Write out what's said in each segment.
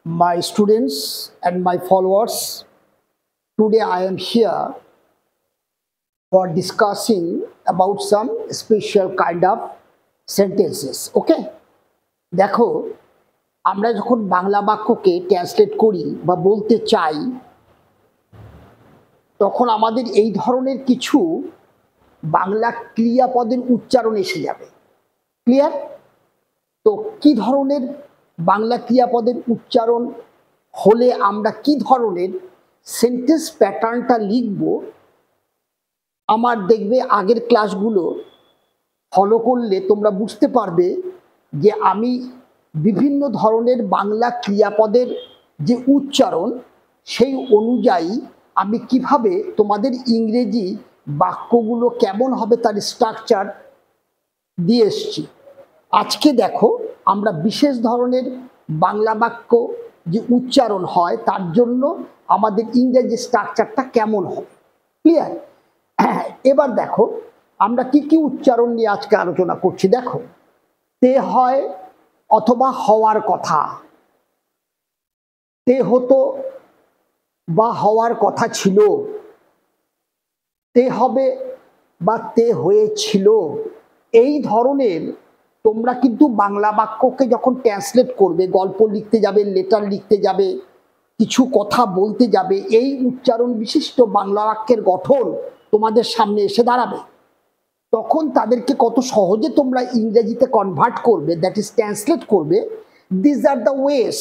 my students and my followers. Today I am here for discussing about some special kind of sentences. Okay, দেখো আমরা যখন বাংলা বাক্যকে translate করি বা বলতে চাই তখন আমাদের এই ধরনের কিছু বাংলা ক্রিয়াপদের উচ্চারণ এসে যাবে। ক্লিয়ার? তো কি ধরনের বাংলা ক্রিয়াপদের উচ্চারণ হলে আমরা কি ধরনের সেন্টেন্স প্যাটার্নটা লিখব, আমার দেখবে আগের ক্লাসগুলো ফলো করলে তোমরা বুঝতে পারবে যে আমি বিভিন্ন ধরনের বাংলা ক্রিয়াপদের যে উচ্চারণ সেই অনুযায়ী আমি কিভাবে তোমাদের ইংরেজি বাক্যগুলো কেমন হবে তার স্ট্রাকচার দিয়ে এসছি। আজকে দেখো আমরা বিশেষ ধরনের বাংলা বাক্য যে উচ্চারণ হয় তার জন্য আমাদের ইংরেজি স্ট্রাকচারটা কেমন হবে। ক্লিয়ার? এবার দেখো আমরা কি কি উচ্চারণ নিয়ে আজকে আলোচনা করছি। দেখো, তে হয় অথবা হওয়ার কথা, তে হতো বা হওয়ার কথা ছিল, তে হবে বা তে হয়েছিল। এই ধরনের তোমরা কিন্তু বাংলা বাক্যকে যখন ট্রান্সলেট করবে, গল্প লিখতে যাবে, লেটার লিখতে যাবে, কিছু কথা বলতে যাবে, এই উচ্চারণ বিশিষ্ট বাংলা বাক্যের গঠন তোমাদের সামনে এসে দাঁড়াবে। তখন তাদেরকে কত সহজে তোমরা ইংরেজিতে কনভার্ট করবে, দ্যাট ইজ ট্রান্সলেট করবে। This are the OS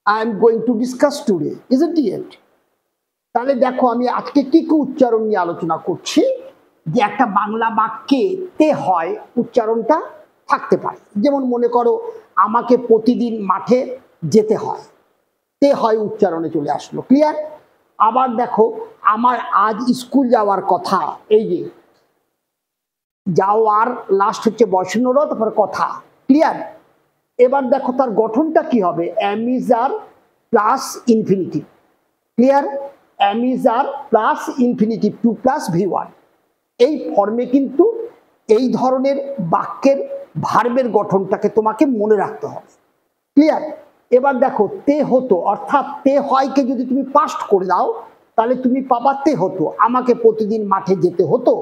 I am going to discuss today, isn't it? তাহলে দেখো আমি আজকে কি কি উচ্চারণ নিয়ে আলোচনা করছি। যে একটা বাংলা বাক্যে তে হয় উচ্চারণটা থাকতে পারে। যেমন মনে করো আমাকে প্রতিদিন মাঠে যেতে হয়, তে হয় উচ্চারণে চলে আসলো। ক্লিয়ার? আবার দেখো আমার আজ স্কুল যাওয়ার কথা, এই যে যাওয়ার লাস্ট হচ্ছে বসনর, তারপর কথা। ক্লিয়ার? এবার দেখো তার গঠনটা কি হবে, am is are plus infinitive. Clear? Am is are plus infinitive 2 plus V1। এই ফর্মে কিন্তু এই ধরনের বাক্যের ভার্বের গঠনটাকে তোমাকে মনে রাখতে হবে। ক্লিয়ার? এবার দেখো তে হতো, অর্থাৎ তে হয়কে যদি তুমি পাস্ট করে দাও তাহলে তুমি পাবা তে হতো, আমাকে প্রতিদিন মাঠে যেতে হতো।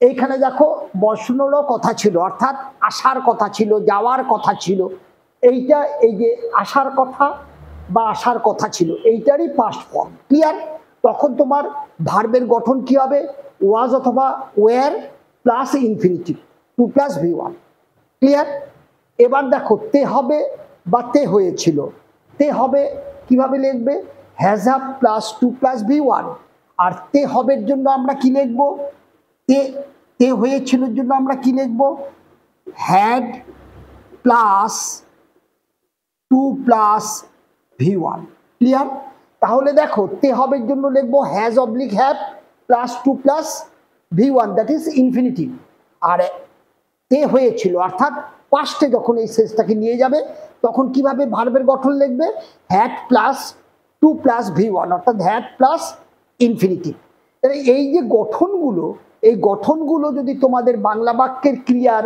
এইখানে দেখো বসনেরও কথা ছিল, অর্থাৎ আসার কথা ছিল, যাওয়ার কথা ছিল। এইটা এই যে আসার কথা বা আসার কথা ছিল, এইটারই পাস্ট ফর্ম। ক্লিয়ার? তখন তোমার ভার্বের গঠন কি হবে, ওয়াজ অথবা were plus infinitive 2 plus V1। Clear? এবার দেখো তে হবে বা তে হয়েছিল, তে হবে কিভাবে লিখবে, has have plus 2 plus V1। আর তে হবের জন্য আমরা কি লিখব, তে হয়েছিল জন্য আমরা কি লিখব, had plus 2 plus V1। Clear? তাহলে দেখো তে হবের জন্য লিখবো has oblique have plus 2 plus V1, that is infinitive. আর তে হয়েছিল অর্থাৎ পাস্টে যখন এই সেন্সটাকে নিয়ে যাবে তখন কিভাবে ভার্বের গঠন লিখবে, হ্যাড প্লাস 2 প্লাস V1, অর্থাৎ হ্যাড প্লাস ইনফিনিটিভ। তাহলে এই যে গঠনগুলো, এই গঠনগুলো যদি তোমাদের বাংলা বাক্যের ক্রিয়ার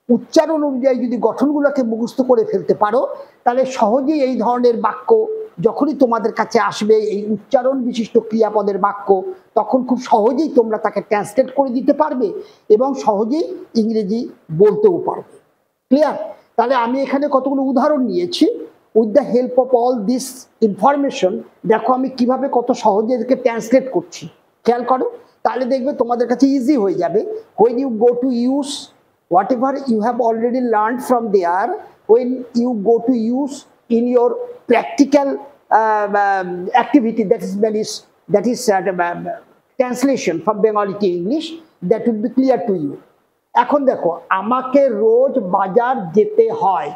উচ্চারণ অনুযায়ী যদি গঠনগুলোকে মুখস্থ করে ফেলতে পারো তাহলে সহজেই এই ধরনের বাক্য যখনই তোমাদের কাছে আসবে, এই উচ্চারণ বিশিষ্ট ক্রিয়াপদের বাক্য, তখন খুব সহজেই তোমরা তাকে ট্রান্সলেট করে দিতে পারবে এবং সহজেই ইংরেজি বলতেও পারবে। ক্লিয়ার? তাহলে আমি এখানে কতগুলো উদাহরণ নিয়েছি। With the help of all this information দেখো আমি কিভাবে কত সহজে এদেরকে ট্রান্সলেট করছি। খেয়াল করো, তাহলে দেখবে তোমাদের কাছে ইজি হয়ে যাবে। when you go to use whatever you have already learned from there, when you go to use in your practical activity, that is translation from Bengali to English, that will be clear to you. এখন দেখো আমাকে রোজ বাজার যেতে হয়,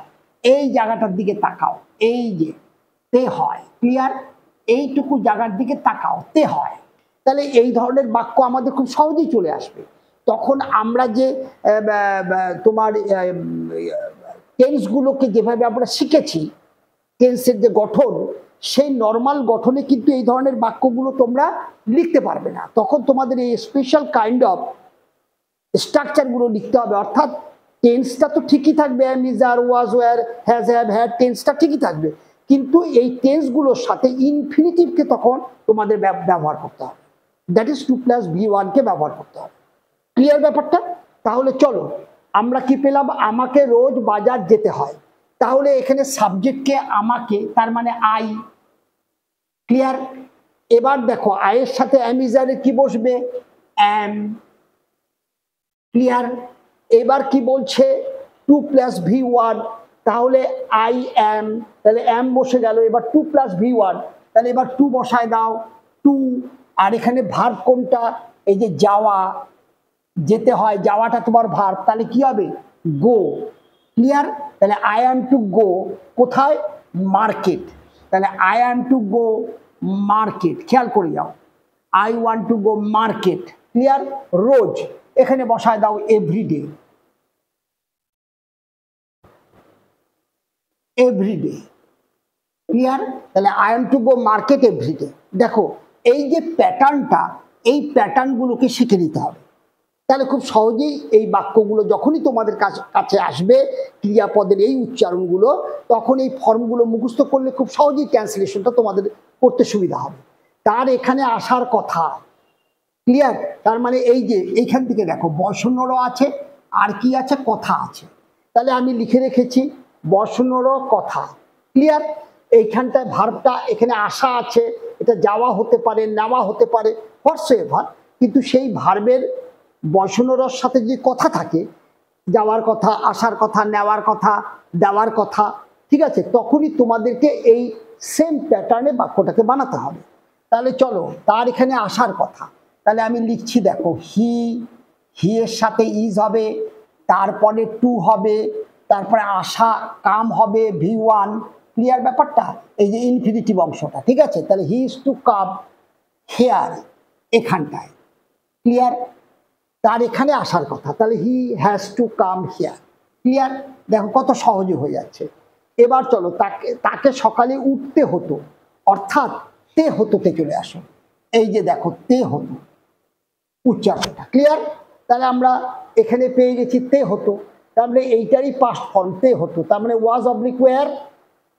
এই জায়গাটার দিকে তাকাও, এই যে তে হয়। ক্লিয়ার? এইটুকু জায়গার দিকে তাকাও, তে হয়। তাহলে এই ধরনের বাক্য আমাদের খুব সহজেই চলে আসবে। তখন আমরা যে তোমার টেন্সগুলোকে যেভাবে আমরা শিখেছি, টেন্সের যে গঠন, সেই নর্মাল গঠনে কিন্তু এই ধরনের বাক্যগুলো তোমরা লিখতে পারবে না। তখন তোমাদের এই স্পেশাল কাইন্ড অফ স্ট্রাকচারগুলো লিখতে হবে। অর্থাৎ টেন্সটা তো ঠিকই থাকবে, am, is, are, was, were, has, have, had, টেন্সটা ঠিকই থাকবে, কিন্তু এই টেন্সগুলোর সাথে ইনফিনিটিভকে তখন তোমাদের ব্যবহার করতে হবে, দ্যাট ইজ 2+V1 কে ব্যবহার করতে হবে। ক্লিয়ার ব্যাপারটা? তাহলে চলো আমরা কি পেলাম, আমাকে রোজ বাজার যেতে হয়, তাহলে এখানে সাবজেক্টকে আমাকে, তার মানে আই। ক্লিয়ার? এবার দেখো আয়ের সাথে অ্যামিজারে কি বসবে, অ্যাম। ক্লিয়ার? এবার কি বলছে 2+V1, তাহলে আই অ্যাম, তাহলে অ্যাম বসে গেল। এবার 2+V1, তাহলে এবার 2 বসায় দাও, 2। আর এখানে ভার্ব কোনটা, এই যে যাওয়া, যেতে হয়, যাওয়াটা তোমার ভার্ব, তাহলে কি হবে, গো। ক্লিয়ার? তাহলে আই অ্যাম টু গো কোথায়, মার্কেট। তাহলে I am to go market, খেয়াল করে যাও, I want to go market. Clear? রোজ, এখানে বসায় দাও এভরিডে, এভরিডে। ক্লিয়ার? তাহলে I am to go market everyday. দেখো এই যে প্যাটার্নটা, এই প্যাটার্নগুলোকে শিখে নিতে হবে, তাহলে খুব সহজেই এই বাক্যগুলো যখনই তোমাদের কাছে আসবে, ক্রিয়াপদের এই উচ্চারণগুলো, তখন এই ফর্মগুলো মুখস্থ করলে খুব সহজেই ট্রান্সলেশনটা তোমাদের করতে সুবিধা হবে। তার এখানে আসার কথা। ক্লিয়ার? তার মানে এই যে এইখান থেকে দেখো বর্ষণর আছে, আর কি আছে, কথা আছে। তাহলে আমি লিখে রেখেছি বর্ষণর কথা। ক্লিয়ার? এইখানটায় ভার্বটা এখানে আসা আছে, এটা যাওয়া হতে পারে, নেওয়া হতে পারে, হোয়াটসএভার, কিন্তু সেই ভার্বের বর্ষণরর সাথে যদি কথা থাকে, যাওয়ার কথা, আসার কথা, নেওয়ার কথা, দেওয়ার কথা, ঠিক আছে, তখনই তোমাদেরকে এই সেম প্যাটার্নে বাক্যটাকে বানাতে হবে। তাহলে চলো তার এখানে আসার কথা, তাহলে আমি লিখছি, দেখো হি, হি এর সাথে ইজ হবে, তারপরে টু হবে, তারপরে আসা কাম হবে V1। ক্লিয়ার ব্যাপারটা? এই যে ইনফিনিটিভ অংশটা, ঠিক আছে। তাহলে he is to come here, এখানটায়। ক্লিয়ার? তার এখানে আসার কথা, তাহলে he has to come here. Clear? দেখো কত সহজে হয়ে যাচ্ছে। এবার চলো তাকে সকালে উঠতে হতো, অর্থাৎ তে হতোতে চলে আসো, এই যে দেখো তে হতো উচ্চারণটা। ক্লিয়ার? তাহলে আমরা এখানে পেয়ে গেছি তে হতো, তার মানে এইটারই পাস্ট ফর্ম তে হতো, তার মানে ওয়াজ অবলিক ওয়্যার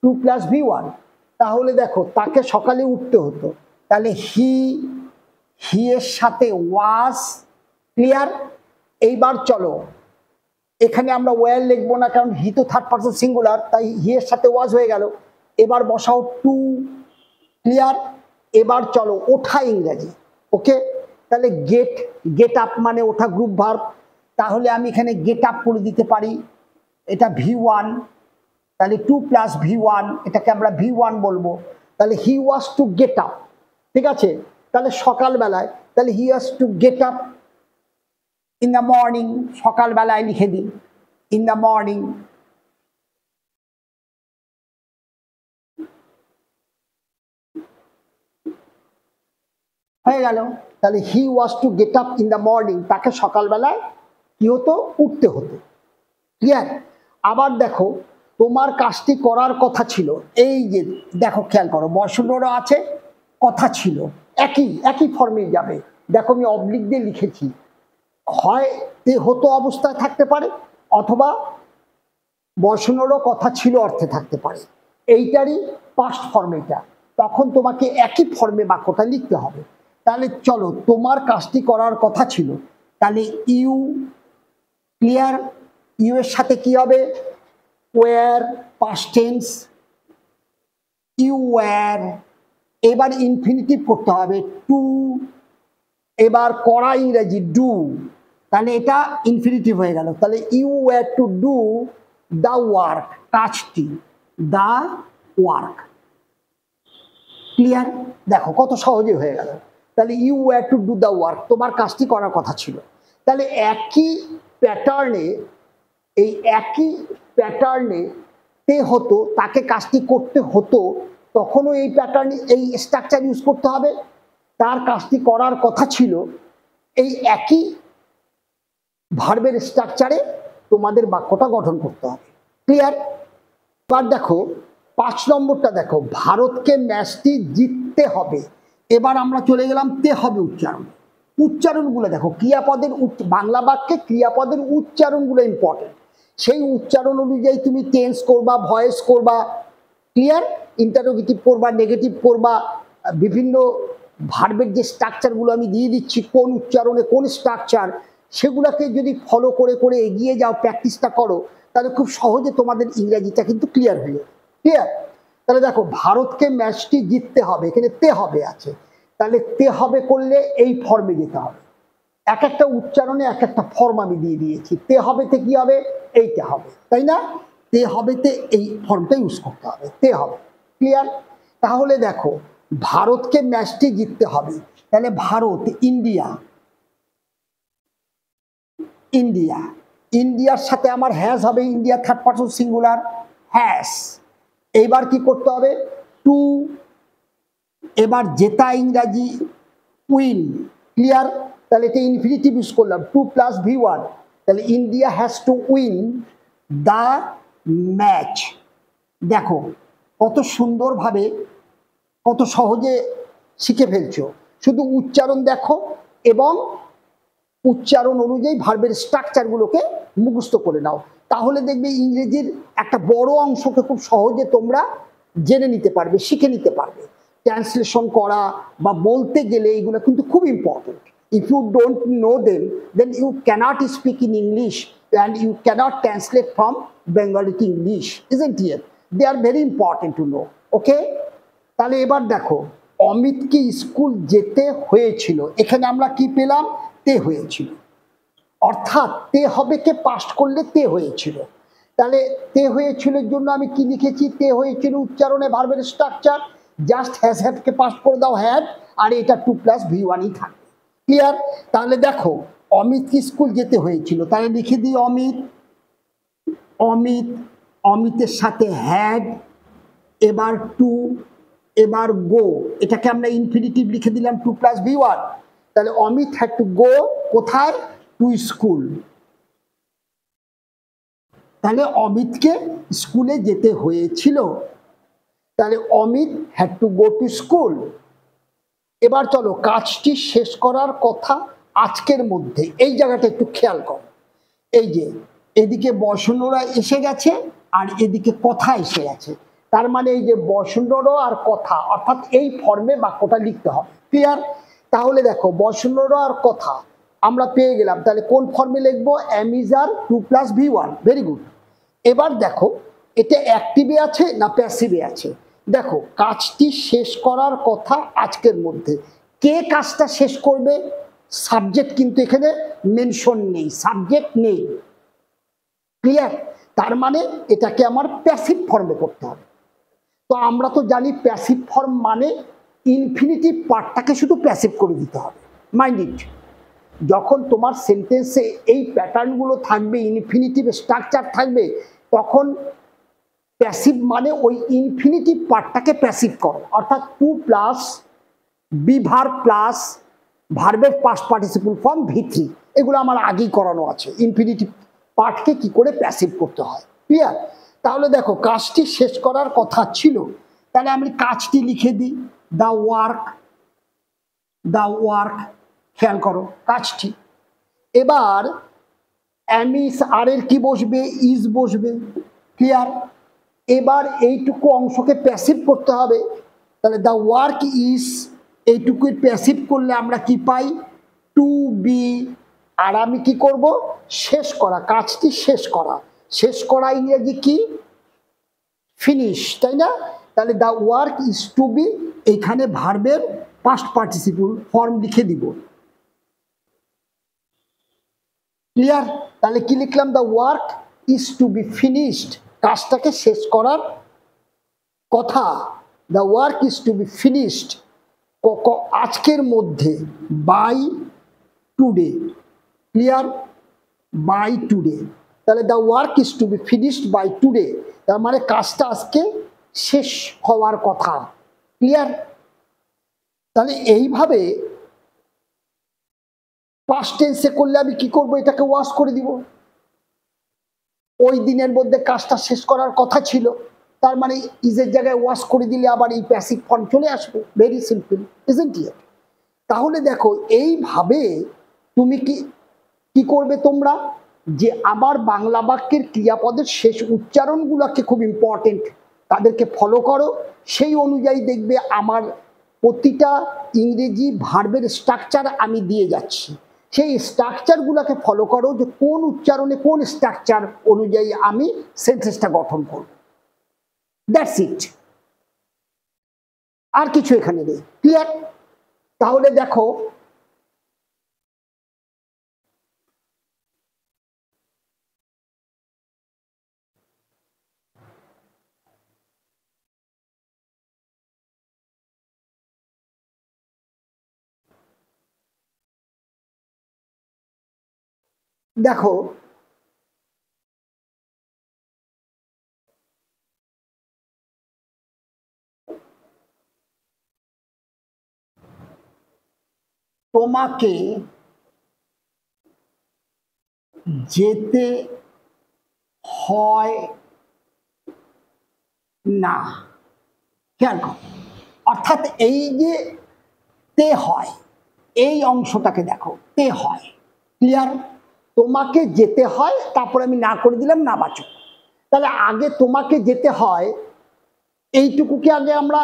2+V1। তাহলে দেখো তাকে সকালে উঠতে হতো, তাহলে হি, হি এর সাথে ওয়াজ। ক্লিয়ার? এইবার চলো এখানে আমরা ওয়্যার লিখবো না, কারণ হি তো থার্ড পারসন সিঙ্গুলার, তাই হি এর সাথে ওয়াজ হয়ে গেল। এবার বসাও টু। ক্লিয়ার? এবার চলো ওঠা ইংরেজি, ওকে। তাহলে গেট, গেট আপ মানে ওঠা, গ্রুপ ভার্ব, তাহলে আমি এখানে গেট আপ করে দিতে পারি, এটা V1, তাহলে 2+V1, এটাকে আমরা V1 বলবো। তাহলে he was to get up, ঠিক আছে। তাহলে সকালবেলায়, তাহলে he was to get up in the morning, সকালবেলায় লিখে দিই ইন দ্য মর্নিং। হয়ে গেল। তাহলে he was to get up in the morning, তাকে সকালবেলায় কি হতো, উঠতে হতো। ক্লিয়ার? আবার দেখো তোমার কাজটি করার কথা ছিল, এই যে দেখো খেয়াল করো বর্ষণর আছে, কথা ছিল, একই ফর্মে যাবে। দেখো আমি অবলিক দিয়ে লিখেছি, হয় তে হতো অবস্থায় থাকতে পারে, অথবা বর্ষণরও কথা ছিল অর্থে থাকতে পারে, এইটারই পাস্ট ফর্ম এটা। তখন তোমাকে একই ফর্মে বাক্যটা লিখতে হবে। তাহলে চলো তোমার কাজটি করার কথা ছিল, তাহলে ইউ। ক্লিয়ার? ইউ এর সাথে কি হবে, were, past tense, you were. এবার ইনফিনিটিভ করতে হবে, টু। এবার করা ইংরেজি ডু, তাহলে এটা ইনফিনিটিভ হয়ে গেল। তাহলে you were to do the work, কাজটি, দ্য ওয়ার্ক। ক্লিয়ার? দেখো কত সহজে হয়ে গেল। তাহলে you were to do the work, তোমার কাজটি করার কথা ছিল। তাহলে একই প্যাটার্নে, এই একই প্যাটার্নে তে হতো, তাকে কাজটি করতে হতো, তখনও এই প্যাটার্ন, এই স্ট্রাকচার ইউজ করতে হবে। তার কাজটি করার কথা ছিল, এই একই ভার্বের স্ট্রাকচারে তোমাদের বাক্যটা গঠন করতে হবে। ক্লিয়ার? এবার দেখো 5 নম্বরটা দেখো, ভারতকে ম্যাচটি জিততে হবে। এবার আমরা চলে গেলাম তে হবে উচ্চারণ। উচ্চারণগুলো দেখো, ক্রিয়াপদের বাংলা বাক্যে ক্রিয়াপদের উচ্চারণগুলো ইম্পর্টেন্ট, সেই উচ্চারণ অনুযায়ী তুমি টেন্স করবা, ভয়েস করবা। ক্লিয়ার? ইন্টারোগেটিভ করবা, নেগেটিভ করবা, বিভিন্ন ভার্বের যে স্ট্রাকচারগুলো আমি দিয়ে দিচ্ছি, কোন উচ্চারণে কোন স্ট্রাকচার, সেগুলোকে যদি ফলো করে করে এগিয়ে যাও, প্র্যাকটিসটা করো, তাহলে খুব সহজে তোমাদের ইংরেজিটা কিন্তু ক্লিয়ার হয়ে যাবে। ক্লিয়ার? তাহলে দেখো, ভারতকে ম্যাচটি জিততে হবে, এখানে তে হবে আছে, তাহলে তে হবে করলে এই ফর্মে যেতে হবে। এক একটা উচ্চারণে এক একটা ফর্ম আমি দিয়ে দিয়েছি। তে হবেতে কি হবে? এইটা হবে, তাই না? তে হবেতে এই ফর্মটা ইউজ করতে হবে, তে হবে। ক্লিয়ার? তাহলে দেখো, ভারতকে ম্যাচটি জিততে হবে, তাহলে ভারত, ইন্ডিয়া, ইন্ডিয়া, ইন্ডিয়ার সাথে আমার হ্যাজ হবে, India third person singular, has. এইবার কি করতে হবে? টু, এবার জেতা ইংরাজি উইন। ক্লিয়ার? তাহলে এটা ইনফিনিটিভ ইউজ করলাম, টু প্লাস V1, তাহলে India has to win the match. দেখো কত সুন্দরভাবে, কত সহজে শিখে ফেলছো। শুধু উচ্চারণ দেখো এবং উচ্চারণ অনুযায়ী ভার্বের স্ট্রাকচারগুলোকে মুখস্থ করে নাও, তাহলে দেখবে ইংরেজির একটা বড় অংশকে খুব সহজে তোমরা জেনে নিতে পারবে, শিখে নিতে পারবে। ট্রান্সলেশন করা বা বলতে গেলে এগুলো কিন্তু খুব important. If you don't know them, then you can't speak in English and you can't translate from Bengali to English, isn't it? They are very important to know. Okay, তাহলে এবার দেখো, অমিতকে স্কুল যেতে হয়েছিল, এখানে আমরা কি পেলাম? তে হয়েছিল, অর্থাৎ তে হবে কে পাস্ট করলে তে হয়েছিল। তাহলে তে হয়েছিল জন্য আমি কি লিখেছি? তে হয়েছিল উচ্চারণে ভার্বের structure, just has have K past করে দাও হ্যাড, আর এটা 2 প্লাস V1ই থাকবে। ক্লিয়ার? তাহলে দেখো, অমিতকে স্কুল যেতে হয়েছিল, তাহলে লিখে দিই অমিত, অমিত, অমিতের সাথে হ্যাড, এবার টু, এবার গো, এটাকে আমরা ইনফিনিটিভ লিখে দিলাম 2 প্লাস V1। তাহলে অমিত হ্যাড টু গো কোথায়? To school. তাহলে অমিতকে স্কুলে যেতে হয়েছিল, তাহলে Amit had to go to school. এবার চলো, কাজটি শেষ করার কথা আজকের মধ্যে, এই জায়গাটা একটু খেয়াল করো। এই যে এদিকে বসনরা এসে গেছে আর এদিকে কথা এসে গেছে, তার মানে এই যে বসনর আর কথা, অর্থাৎ এই ফর্মে বাক্যটা লিখতে হবে। ক্লিয়ার? তাহলে দেখো, বসনর আর কথা আমরা পেয়ে গেলাম, তাহলে কোন ফর্মে লিখবো? Am is are 2 plus V1। Very good. এবার দেখো, এটা অ্যাক্টিভে আছে না প্যাসিভে আছে? দেখো, কাজটি শেষ করার কথা আজকের মধ্যে, কে কাজটা শেষ করবে? সাবজেক্ট কিন্তু এখানে মেনশন নেই, সাবজেক্ট নেই। ক্লিয়ার? তার মানে এটাকে আমার প্যাসিভ ফর্মে করতে হবে। তো আমরা তো জানি প্যাসিভ ফর্ম মানে ইনফিনিটিভ পার্টটাকে শুধু প্যাসিভ করে দিতে হবে। মাইন্ড ইট, যখন তোমার সেন্টেন্সে এই প্যাটার্নগুলো থাকবে, ইনফিনিটিভ স্ট্রাকচার থাকবে, তখন প্যাসিভ মানে ওই ইনফিনিটিভ পার্টটাকে প্যাসিভ করো, অর্থাৎ 2 প্লাস বি ভার্ব প্লাস ভার্বের পাস্ট পার্টিসিপল ফর্ম V3, এগুলো আমার আগেই করানো আছে, ইনফিনিটিভ পার্টকে কি করে প্যাসিভ করতে হয়। ক্লিয়ার? তাহলে দেখো, কাজটি শেষ করার কথা ছিল, তাহলে আমি কাজটি লিখে দিই, দ্য ওয়ার্ক, দ্য ওয়ার্ক। খেয়াল করো, কাজটি। এবার অ্যামিস আর এর কি বসবে? ইজ বসবে। ক্লিয়ার? এবার এইটুকু অংশকে প্যাসিভ করতে হবে, তাহলে দ্য ওয়ার্ক ইজ, এইটুকুই প্যাসিভ করলে আমরা কি পাই? Two B. আর আমি কি করব? শেষ করা, কাজটি শেষ করা। শেষ করা ইংরেজি কি? ফিনিশ, তাই না? তাহলে the work is to be, এখানে ভার্বের পাস্ট পার্টিসিপল ফর্ম লিখে দিব। ক্লিয়ার? তাহলে কি লিখলাম? The work is to be finished, কাজটাকে শেষ করার কথা। The work is to be finished আজকের মধ্যে, by today. Clear? By today. তাহলে the work is to be finished by today, তার মানে কাজটা আজকে শেষ হওয়ার কথা। ক্লিয়ার? তাহলে এইভাবে পাস্ট টেন্সে করলে আমি কি করব? এটাকে ওয়াশ করে দিব। ওই দিনের মধ্যে কাজটা শেষ করার কথা ছিল, তার মানে ইজের জায়গায় ওয়াশ করে দিলে আবার এই প্যাসিভ ফর্ম চলে আসবে। Very simple, isn't it? তাহলে দেখো, এইভাবে তুমি কি করবে তোমরা, যে আবার বাংলা বাক্যের ক্রিয়াপদের শেষ উচ্চারণগুলোকে খুব ইম্পর্টেন্ট তাদেরকে ফলো করো, সেই অনুযায়ী দেখবে আমার প্রতিটা ইংরেজি ভার্বের স্ট্রাকচার আমি দিয়ে যাচ্ছি। সেই স্ট্রাকচারগুলোকে ফলো করো যে কোন উচ্চারণে কোন স্ট্রাকচার অনুযায়ী আমি সেন্টেন্সটা গঠন করব। দ্যাটস ইট, আর কিছু এখানে নেই। ক্লিয়ার? তাহলে দেখো দেখো তোমাকে যেতে হয় না, খেয়াল করো। অর্থাৎ এই যে তে হয়, এই অংশটাকে দেখো, তে হয়। ক্লিয়ার? তোমাকে যেতে হয়, তারপরে আমি না করে দিলাম নাবাচক। তাহলে আগে তোমাকে যেতে হয় এইটুকুকে আগে আমরা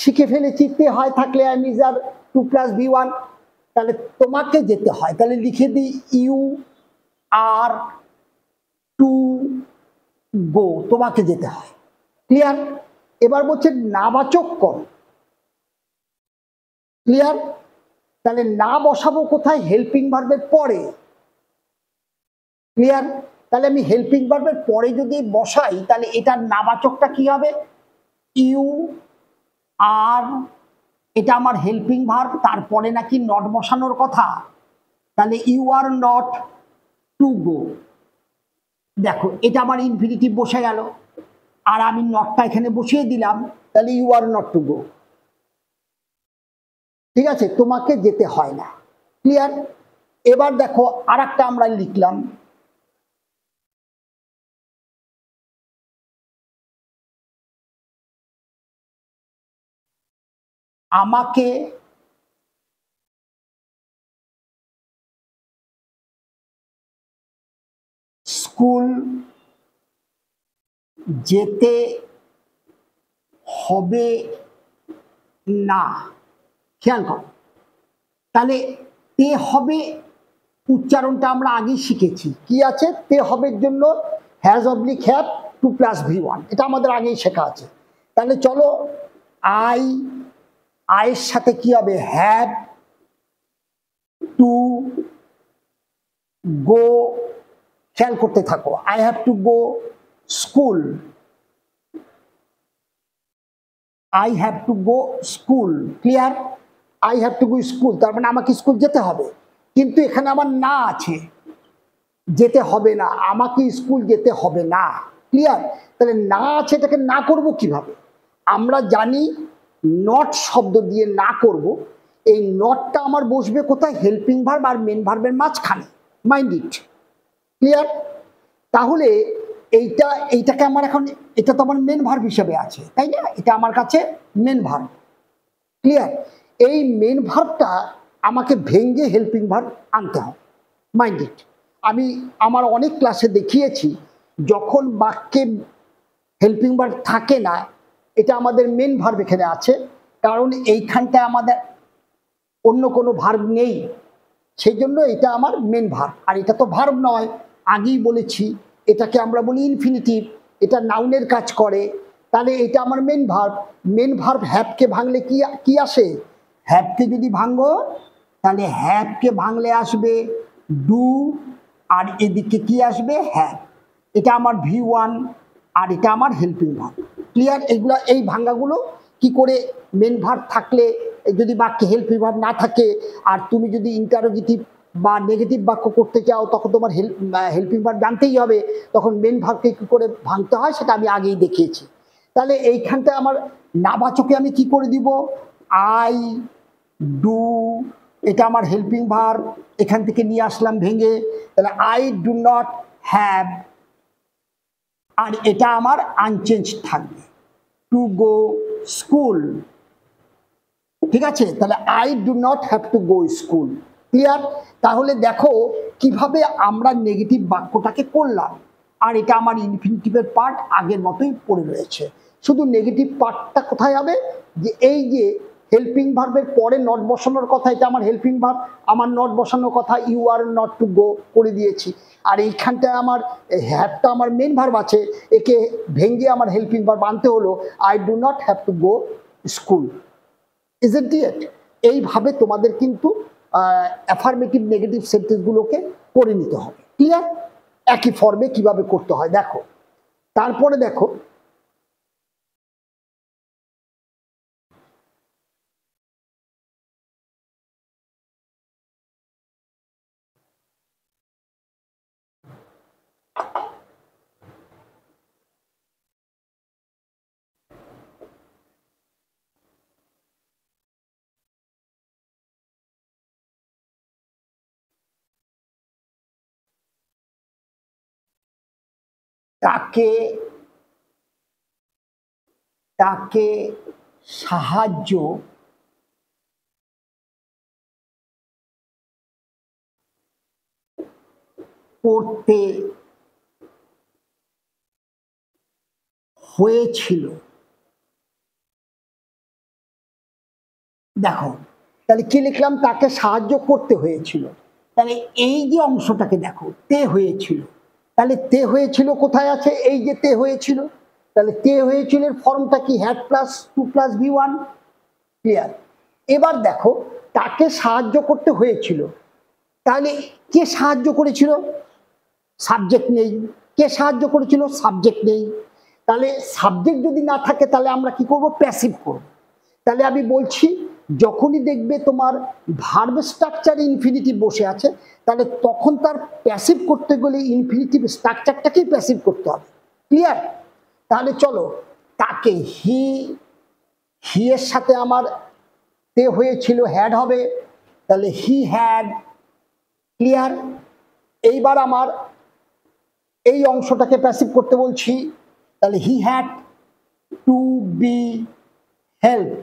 শিখে ফেলেছি। তে হয় থাকলে আই মিজ আর 2 + V1, তাহলে তোমাকে যেতে হয়, তাহলে লিখে দিই ইউ আর টু গো, তোমাকে যেতে হয়। ক্লিয়ার? এবার বলছে নাবাচক কর। ক্লিয়ার? তাহলে না বসাবো কোথায়? হেল্পিং ভার্বের পরে। ক্লিয়ার? তাহলে আমি হেল্পিং ভার্বের পরে যদি বসাই তাহলে এটার নাবাচকটা কি হবে? ইউ আর, এটা আমার হেল্পিং ভার্ব, তারপরে নাকি নট বসানোর কথা, তাহলে you are not to go. দেখো এটা আমার ইনফিনিটিভ বসে গেল, আর আমি নটটা এখানে বসিয়ে দিলাম, তাহলে you are not to go. ঠিক আছে? তোমাকে যেতে হয় না। ক্লিয়ার? এবার দেখো আর একটা আমরা লিখলাম, আমাকে স্কুল যেতে হবে না। খেয়াল করো, তাহলে তে হবে উচ্চারণটা আমরা আগেই শিখেছি। কি আছে? তে হবের জন্য হ্যাজ অবলিক হ্যাভ 2 + V1, এটা আমাদের আগেই শেখা আছে। তাহলে চলো আয়ের সাথে কি হবে? Have to go. খেয়াল করতে থাকো, I have to go school, I have to go school. Clear? I have to go school, তার মানে আমাকে স্কুল যেতে হবে। কিন্তু এখানে আমার না আছে, যেতে হবে না, আমাকে স্কুল যেতে হবে না। ক্লিয়ার? তাহলে না আছে, এটাকে না করব কিভাবে? আমরা জানি নট শব্দ দিয়ে না করব। এই নটটা আমার বসবে কোথায়? হেল্পিং ভার্ব আর মেন ভার্বের মাঝখানে। Mind it. ক্লিয়ার? তাহলে এইটাকে আমার এখন, এটা তো আমার মেন ভার্ব হিসেবে আছে, তাই না? এটা আমার কাছে মেন ভার্ব। ক্লিয়ার? এই মেন ভার্বটা আমাকে ভেঙে হেল্পিং ভার্ব আনতে হবে। Mind it. আমি আমার অনেক ক্লাসে দেখিয়েছি, যখন বাক্যে হেল্পিং ভার্ব থাকে না, এটা আমাদের মেন ভার্ব এখানে আছে, কারণ এইখানটায় আমাদের অন্য কোনো ভার্ব নেই, সেই জন্য এটা আমার মেন ভার্ব। আর এটা তো ভার্ব নয়, আগেই বলেছি, এটাকে আমরা বলি ইনফিনিটিভ, এটা নাউনের কাজ করে। তাহলে এটা আমার মেন ভার্ব। মেন ভার্ব হ্যাভকে ভাঙলে কি আসে? হ্যাভকে যদি ভাঙো তাহলে হ্যাভকে ভাঙলে আসবে ডু, আর এদিকে কি আসবে? হ্যাভ। এটা আমার V1 আর এটা আমার হেল্পিং ভার্ব। ক্লিয়ার? এই ভাঙাগুলো কি করে? মেন ভার্ব থাকলে, যদি বাক্যে হেল্পিং ভার্ব না থাকে, আর তুমি যদি ইন্টারোগেটিভ বা নেগেটিভ বাক্য করতে চাও, তখন তোমার হেল্পিং ভার্ব জানতেই হবে। তখন মেন ভার্বকে কি করে ভাঙতে হয় সেটা আমি আগেই দেখিয়েছি। তাহলে এইখানটায় আমার নাবাচকে আমি কি করে দিব? আই ডু, এটা আমার হেল্পিং ভার্ব, এখান থেকে নিয়ে আসলাম ভেঙে, তাহলে আই ডু নট হ্যাভ, আর এটা আমার আনচেঞ্জ থাকবে, টু গো স্কুল। ঠিক আছে? তাহলে I do not have to go school. Clear? তাহলে দেখো কিভাবে আমরা নেগেটিভ বাক্যটাকে করলাম, আর এটা আমার ইনফিনিটিভের পার্ট আগের মতোই পড়ে রয়েছে। শুধু নেগেটিভ পার্টটা কোথায় হবে, যে এই যে হেল্পিং ভার্বের পরে নট বসানোর কথা, এটা আমার হেল্পিং ভার্ব, আমার নট বসানোর কথা you are not to go করে দিয়েছি। আর এইখানটায় আমার হ্যাভটা আমার মেন ভার্ব আছে, একে ভেঙে আমার হেল্পিং ভার্ব আনতে হলো I do not have to go school. Isn't it? এইভাবে তোমাদের কিন্তু অ্যাফার্মেটিভ নেগেটিভ সেন্টেন্সগুলোকে করে নিতে হবে। ক্লিয়ার? একই ফর্মে কিভাবে করতে হয় দেখো। তারপরে দেখো তাকে তাকে সাহায্য করতে হয়েছিল। দেখো তাহলে কি লিখলাম, তাকে সাহায্য করতে হয়েছিল। তাহলে এই যে অংশটাকে দেখো, তে হয়েছিল, তাহলে তে হয়েছিল কোথায় আছে, এই যে তে হয়েছিল। তাহলে তে হয়েছিল এর ফর্মটা কি, had plus to plus V one. Clear? এবার দেখো তাকে সাহায্য করতে হয়েছিল, তাহলে কে সাহায্য করেছিল, সাবজেক্ট নেই। কে সাহায্য করেছিল, সাবজেক্ট নেই। তাহলে সাবজেক্ট যদি না থাকে তাহলে আমরা কি করব, প্যাসিভ করব। তাহলে আমি বলছি যখনই দেখবে তোমার ভার্ব স্ট্রাকচারে ইনফিনিটিভ বসে আছে, তাহলে তখন তার প্যাসিভ করতে গেলে ইনফিনিটিভ স্ট্রাকচারটাকেই প্যাসিভ করতে হবে। ক্লিয়ার? তাহলে চলো, তাকে হি এর সাথে আমার তে হয়েছিল, হ্যাড হবে, তাহলে হি হ্যাড। ক্লিয়ার? এইবার আমার এই অংশটাকে প্যাসিভ করতে বলছি, তাহলে he had to be helped.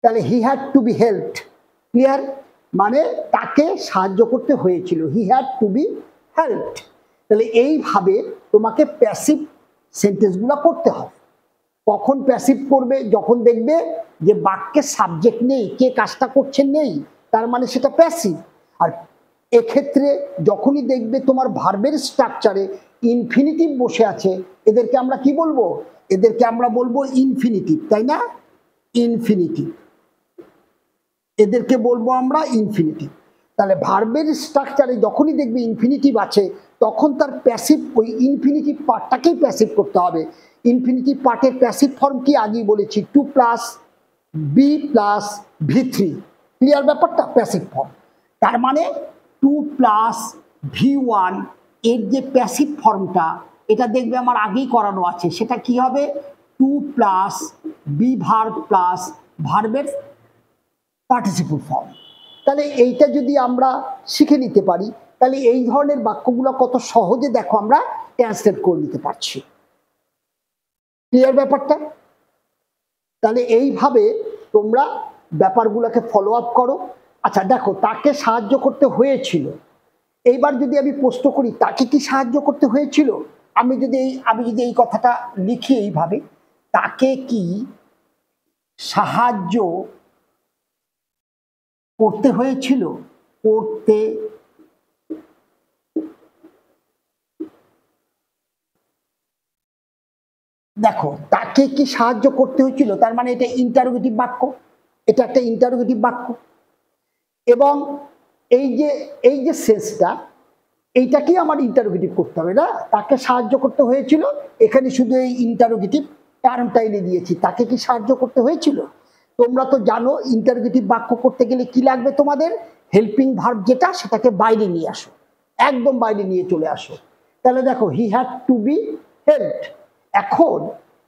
তাহলে he had to be helped. Clear? মানে তাকে সাহায্য করতে হয়েছিল, he had to be helped. তাহলে এইভাবে তোমাকে প্যাসিভ সেন্টেন্সগুলো করতে হবে। কখন প্যাসিভ করবে, যখন দেখবে যে বাক্যের সাবজেক্ট নেই, কে কাজটা করছে নেই, তার মানে সেটা প্যাসিভ। আর এক্ষেত্রে যখনই দেখবে তোমার ভার্বের স্ট্রাকচারে ইনফিনিটিভ বসে আছে, এদেরকে আমরা কি বলবো, এদেরকে আমরা বলবো ইনফিনিটিভ, তাই না? ইনফিনিটিভ, এদেরকে বলবো আমরা ইনফিনিটিভ। তাহলে ভার্বের স্ট্রাকচারে যখনই দেখবে ইনফিনিটিভ আছে, তখন তার প্যাসিভ ওই ইনফিনিটিভ পার্টটাকেই প্যাসিভ করতে হবে। ইনফিনিটিভ পার্টের প্যাসিভ ফর্ম কি আগেই বলেছি, to plus be plus V three. Clear ব্যাপারটা? Passive form. তার মানে টু প্লাস ভি ওয়ান এর যে প্যাসিভ ফর্মটা, এটা দেখবে আমার আগেই করানো আছে, সেটা কি হবে, to plus be verb plus ভার্বের পার্টিসিপল ফর্ম। তাহলে এইটা যদি আমরা শিখে নিতে পারি, তাহলে এই ধরনের বাক্যগুলো কত সহজে দেখো আমরা ট্রান্সলেট করে নিতে পারছি। ক্লিয়ার ব্যাপারটা? তাহলে এইভাবে তোমরা ব্যাপারগুলোকে ফলো আপ করো। আচ্ছা দেখো, তাকে সাহায্য করতে হয়েছিল। এইবার যদি আমি প্রশ্ন করি তাকে কি সাহায্য করতে হয়েছিল, আমি যদি এই কথাটা লিখি এইভাবে, তাকে কি সাহায্য করতে হয়েছিল, করতে দেখো তাকে কি সাহায্য করতে হয়েছিল, তার মানে এটা ইন্টারোগেটিভ বাক্য, এটা একটা ইন্টারোগেটিভ বাক্য। এবং এই যে সেন্সটা, এইটাকেই আমার ইন্টারোগেটিভ করতে হবে না, তাকে সাহায্য করতে হয়েছিল, এখানে শুধু এই ইন্টারোগেটিভ টার্মটা এনে দিয়েছি, তাকে কি সাহায্য করতে হয়েছিল। তোমরা তো জানো ইন্টারোগেটিভ বাক্য করতে গেলে কি লাগবে, তোমাদের হেল্পিং ভার্ব যেটা, সেটাকে বাইরে নিয়ে আসো, একদম বাইরে নিয়ে চলে আসো। তাহলে দেখো হি হ্যাড টু বি হেল্পড। এখন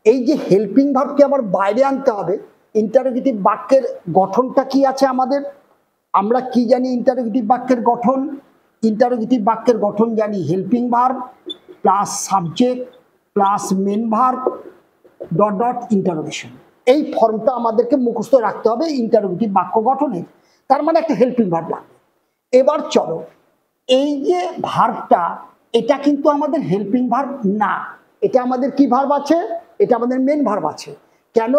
এই যে হেল্পিং ভার্বকে আবার বাইরে আনতে হবে, ইন্টারোগেটিভ বাক্যের গঠনটা কি আছে আমাদের, আমরা কি জানি ইন্টারোগেটিভ বাক্যের গঠন, ইন্টারোগেটিভ বাক্যের গঠন জানি helping verb plus subject plus main verb dot dot interrogation. এই ফর্মটা আমাদেরকে মুখস্থ রাখতে হবে ইন্টারোগেটিভ বাক্য গঠনের, তার মানে একটা হেল্পিং ভার্ব লাগবে। এবার চলো, এই যে ভার্বটা এটা কিন্তু আমাদের হেল্পিং ভার্ব না, এটা আমাদের কি ভার্ব আছে, এটা আমাদের মেন ভার্ব আছে। কেন?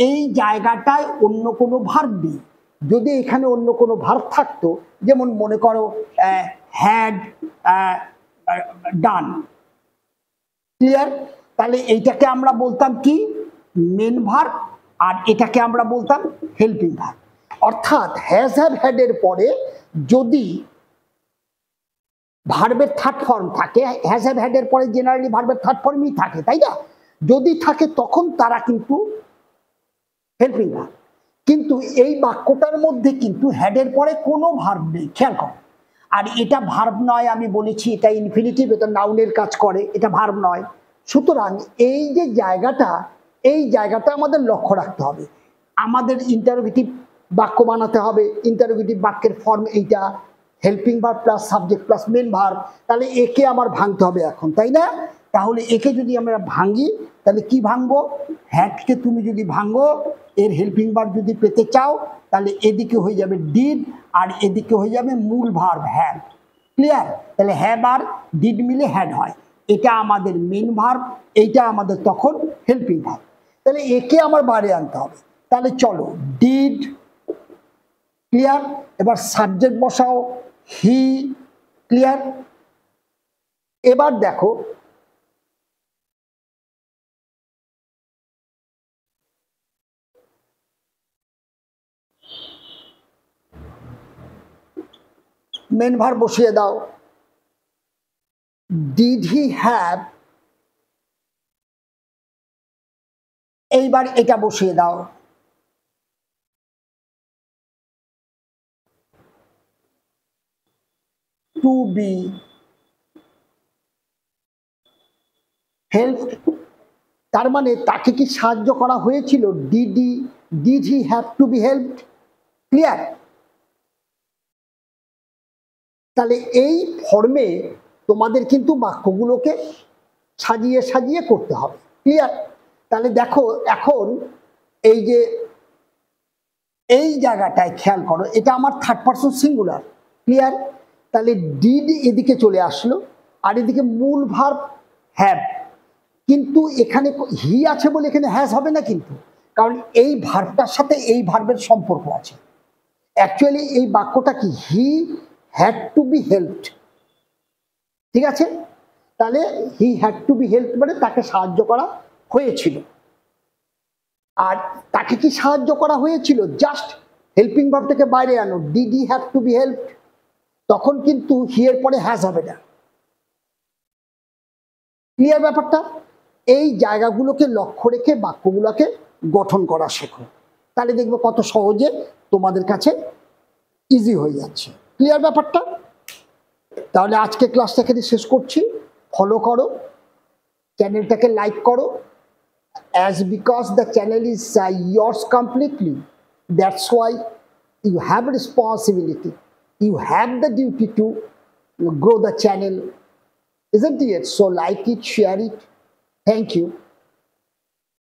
এই জায়গাটায় অন্য কোনো ভার্ব নেই। যদি এখানে অন্য কোনো ভার্ব থাকতো, যেমন মনে করো হ্যাড ডান, ক্লিয়ার, তাহলে এইটাকে আমরা বলতাম কি মেন ভার্ব, আর এটাকে আমরা বলতাম হেল্পিং ভার্ব। অর্থাৎ হ্যাজ হ্যাভ হ্যাড এর পরে যদি ভার্বের থার্ড ফর্ম থাকে, হ্যাজ হ্যাভ হ্যাড এর পরে জেনারেলি ভার্বের থার্ড ফর্মই থাকে, তাই না? যদি থাকে তখন তারা কিন্তু হেল্পিং ভার্ব। কিন্তু এই বাক্যটার মধ্যে কিন্তু হ্যাডের পরে কোনো ভার্ব নেই, খেয়াল করো। আর এটা ভার্ব নয়, আমি বলেছি এটা ইনফিনিটিভ, এটা নাউনের কাজ করে, এটা ভার্ব নয়। সুতরাং এই যে জায়গাটা, এই জায়গাটা আমাদের লক্ষ্য রাখতে হবে। আমাদের ইন্টারোগেটিভ বাক্য বানাতে হবে, ইন্টারোগেটিভ বাক্যের ফর্ম এইটা, helping verb plus subject plus main verb. তাহলে একে আমার ভাঙতে হবে এখন, তাই না? তাহলে একে যদি আমরা ভাঙি তাহলে কি ভাঙবো? হ্যাডকে তুমি যদি ভাঙো, এর হেল্পিং ভার্ব যদি পেতে চাও, তাহলে এদিকে হয়ে যাবে ডিড আর এদিকে হয়ে যাবে মূল ভার্ব হ্যাড। ক্লিয়ার? তাহলে হ্যাভ আর ডিড মিলে হ্যাড হয়, এটা আমাদের মেন ভার্ব, এইটা আমাদের তখন হেল্পিং ভার্ব। তাহলে একে আমার বাইরে আনতে হবে। তাহলে চলো, ডিড, ক্লিয়ার, এবার সাবজেক্ট বসাও হি, ক্লিয়ার। এবার দেখো মেন ভার্ব বসিয়ে দাও, ডিড হি হ্যাভ, এইবার এটা বসিয়ে দাও, টু বি হেল্পড। তার মানে তাকে কি সাহায্য করা হয়েছিল? Did he have to be helped, clear? তাহলে এই ফর্মে তোমাদের কিন্তু বাক্যগুলোকে সাজিয়ে সাজিয়ে করতে হবে, ক্লিয়ার? তাহলে দেখো এখন এই যে এই জায়গাটায় খেয়াল করো, এটা আমার থার্ড পারসন সিঙ্গুলার, ক্লিয়ার? তাহলে ডিড এদিকে চলে আসলো আর এদিকে মূল ভার্ব হ্যাভ, কিন্তু এখানে হি আছে বলে এখানে হ্যাজ হবে না, কিন্তু কারণ এই ভার্বটার সাথে এই ভার্বের সম্পর্ক আছে। অ্যাকচুয়ালি এই বাক্যটা কি, হি হ্যাড টু বি হেল্পড, ঠিক আছে? তাহলে he had to be helped মানে তাকে সাহায্য করা হয়েছিল। আর তাকে কি সাহায্য করা হয়েছিল? জাস্ট হেল্পিং ভার্বটাকে বাইরে আনো, did he have to be helped, তখন কিন্তু হি এর পরে হ্যাজ হবে না। ক্লিয়ার ব্যাপারটা? এই জায়গাগুলোকে লক্ষ্য রেখে বাক্যগুলোকে গঠন করা শেখো, তাহলে দেখবে কত সহজে তোমাদের কাছে ইজি হয়ে যাচ্ছে। ক্লিয়ার ব্যাপারটা? তাহলে আজকে ক্লাসটা এখানে শেষ করছি। ফলো করো, চ্যানেলটাকে লাইক করো, as because the channel is yours completely, that's why you have responsibility, you have the duty to grow the channel, isn't it? So like it, share it. Thank you.